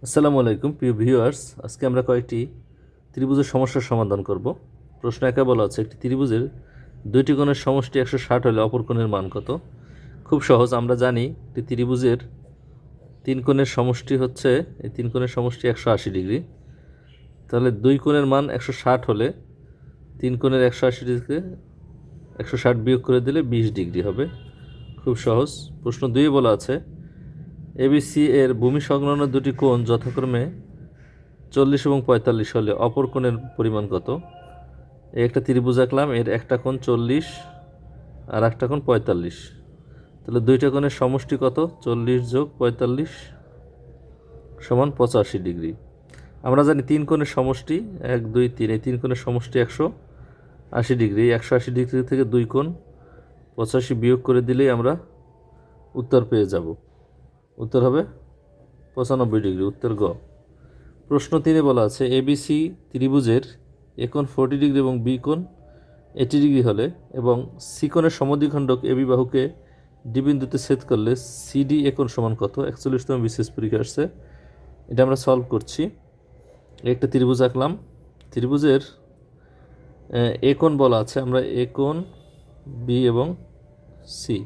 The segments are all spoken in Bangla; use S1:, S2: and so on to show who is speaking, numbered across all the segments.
S1: আসসালামু আলাইকুম প্রিয় ভিউয়ার্স, আজকে আমরা কয়েকটি ত্রিভুজের সমস্যার সমাধান করব। প্রশ্ন একা বলা আছে, একটি ত্রিভুজের দুইটি কোণের সমষ্টি 160 হলে অপর কোণের মান কত? খুব সহজ, আমরা জানি একটি ত্রিভুজের তিন কোণের সমষ্টি হচ্ছে, এই তিন কোণের সমষ্টি 180 ডিগ্রি। তাহলে দুই কোণের মান 160 হলে তিন কোণের 180 থেকে 160 বিয়োগ করে দিলে 20 ডিগ্রি হবে। খুব সহজ। প্রশ্ন 2 বলা আছে, এবিসি এর ভূমি সংলগ্ন দুটি কোণ যথাক্রমে 40 এবং 45 হলে অপর কোণের পরিমাণ কত? একটা ত্রিভুজ আঁকলাম, এর একটা কোণ 40 আর একটা কোণ 45। তাহলে দুইটা কোণের সমষ্টি কত? 40 যোগ 45 সমান 85 ডিগ্রি। আমরা জানি তিন কোণের সমষ্টি 1 2 3, এই তিন কোণের সমষ্টি 180 ডিগ্রি। 180 ডিগ্রি থেকে দুই কোণ 85 বিয়োগ করে দিলেই আমরা উত্তর পেয়ে যাব। উত্তর হবে 95 ডিগ্রি। উত্তর গ। প্রশ্ন 3 বলা আছে, এবিসি ত্রিভুজের এ কোণ 40 ডিগ্রি এবং বি কোণ 80 ডিগ্রি হলে এবং সি কোণের সমদ্বিখণ্ডক এবি বাহুকে ডি বিন্দুতে ছেদ করলে সিডি এ কোণ সমান কত? 41তম বিশেষ পরীক্ষা আসছে, এটা আমরা সলভ করছি। একটা ত্রিভুজ আঁকলাম, ত্রিভুজের এ কোণ বলা আছে, আমরা এ কোণ বি এবং সি।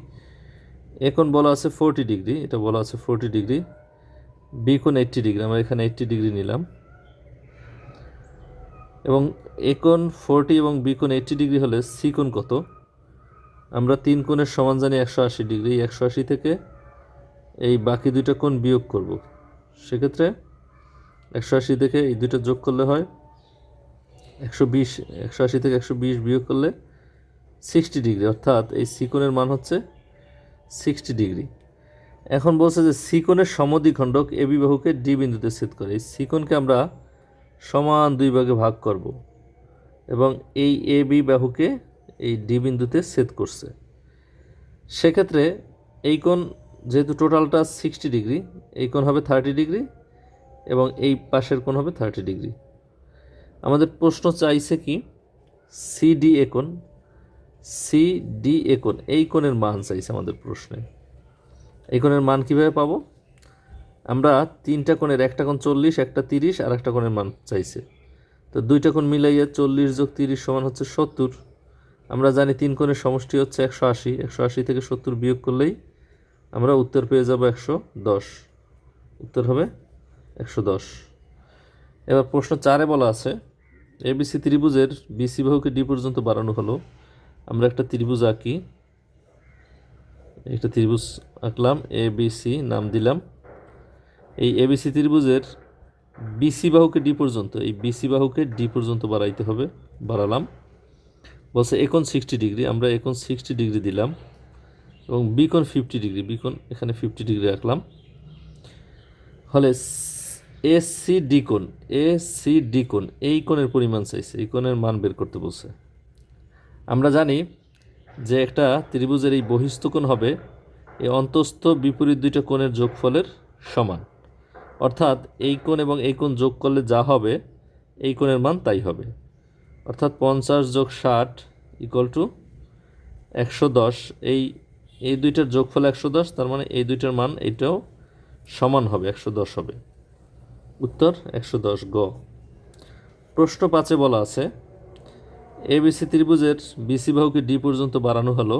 S1: এ কোণ বলা আছে 40 ডিগ্রি, এটা বলা আছে 40 ডিগ্রি। বি কোণ 80 ডিগ্রি, আমরা এখানে 80 ডিগ্রি নিলাম। এবং এ কোণ 40 এবং বি কোণ 80 ডিগ্রি হলে সি কোণ কত? আমরা তিন কোণের সমান জানি 180 ডিগ্রি। 180 থেকে এই বাকি দুইটা কোণ বিয়োগ করব। সেক্ষেত্রে 180 থেকে এই দুইটা যোগ করলে হয় 120। 180 থেকে 120 বিয়োগ করলে 60 ডিগ্রি, অর্থাৎ এই সি কোণের মান হচ্ছে 60 ডিগ্রি। এখন বলছে যে সি কোণের সমদ্বিখণ্ডক এবি বাহুকে ডি বিন্দুতে ছেদ করে। এই সি কোণকে আমরা সমান দুই ভাগে ভাগ করব এবং এই এ বি বাহুকে এই ডি বিন্দুতে ছেদ করছে। সেক্ষেত্রে এই কোণ যেহেতু টোটালটা 60 ডিগ্রি, এই কোণ হবে 30 ডিগ্রি এবং এই পাশের কোণ হবে 30 ডিগ্রি। আমাদের প্রশ্ন চাইছে কি? সিডি এ কোণ, সিডি এ কোণ, এই কোণের মান চাইছে আমাদের প্রশ্নে। এই কোণের মান কীভাবে পাবো? আমরা তিনটা কোণের, একটা কোণ 40, একটা 30 আর একটা কোণের মান চাইছে। তো দুইটা কোণ মিলাইয়া 40 যোগ 30 সমান হচ্ছে 70। আমরা জানি তিন কোণের সমষ্টি হচ্ছে 180। 180 থেকে 70 বিয়োগ করলেই আমরা উত্তর পেয়ে যাব 110। উত্তর হবে 110। এবার প্রশ্ন 4 বলা আছে, এবিসি ত্রিভুজের বিসি বাহুকে ডি পর্যন্ত বাড়ানো হলো। আমরা একটা ত্রিভুজ আঁকি, একটা ত্রিভুজ আঁকলাম, এ বিসি নাম দিলাম। এই এবিসি ত্রিভুজের বিসি বাহুকে ডি পর্যন্ত, এই বিসি বাহুকে ডি পর্যন্ত বাড়াইতে হবে। বাড়ালাম। বলছে এ কোণ 60 ডিগ্রি, আমরা এ কোণ 60 ডিগ্রি দিলাম এবং বি কোণ 50 ডিগ্রি, বি কোণ এখানে 50 ডিগ্রি রাখলাম। হলে এসি ডি কোণ, এসি ডি কোণ, এই কোণের পরিমাণ চাইছে, এই কোণের মান বের করতে বলছে। আমরা জানি যে একটা ত্রিভুজের এই বহিস্থ কোণ হবে এই অন্তস্থ বিপরীত দুইটা কোণের যোগফলের সমান, অর্থাৎ এই কোণ এবং এই কোণ যোগ করলে যা হবে এই কোণের মান তাই হবে। অর্থাৎ 50 যোগ 60 ইকুয়াল টু 110। এই দুইটার যোগফল 110, তার মানে এই দুইটার মান এটাও সমান হবে, 110 হবে। উত্তর 110 গ। প্রশ্ন 5 বলা আছে, এবিসি ত্রিভুজের বিসি বাহুকে ডি পর্যন্ত বাড়ানো হলো।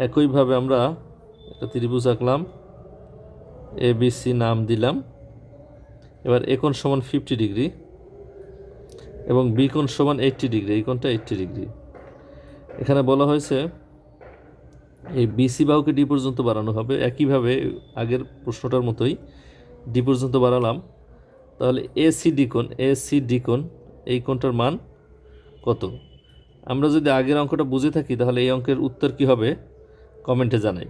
S1: একইভাবে আমরা একটা ত্রিভুজ আঁকলাম, এবিসি নাম দিলাম। এবার এ কোণ সমান 50 ডিগ্রি এবং বি কোণ সমান 80 ডিগ্রি, এই কোণটা 80 ডিগ্রি। এখানে বলা হয়েছে এই বিসি বাহুকে ডি পর্যন্ত বাড়ানো হবে। একইভাবে আগের প্রশ্নটার মতোই ডি পর্যন্ত বাড়ালাম। তাহলে এসিডি কোণ, এসিডি কোণ, এই কোণটার মান কত? আমরা যদি আগের অঙ্কটা বুঝে থাকি তাহলে এই অঙ্কের উত্তর কী হবে কমেন্টে জানাই।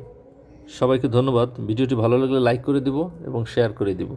S1: সবাইকে ধন্যবাদ। ভিডিওটি ভালো লাগলে লাইক করে দিব এবং শেয়ার করে দিব।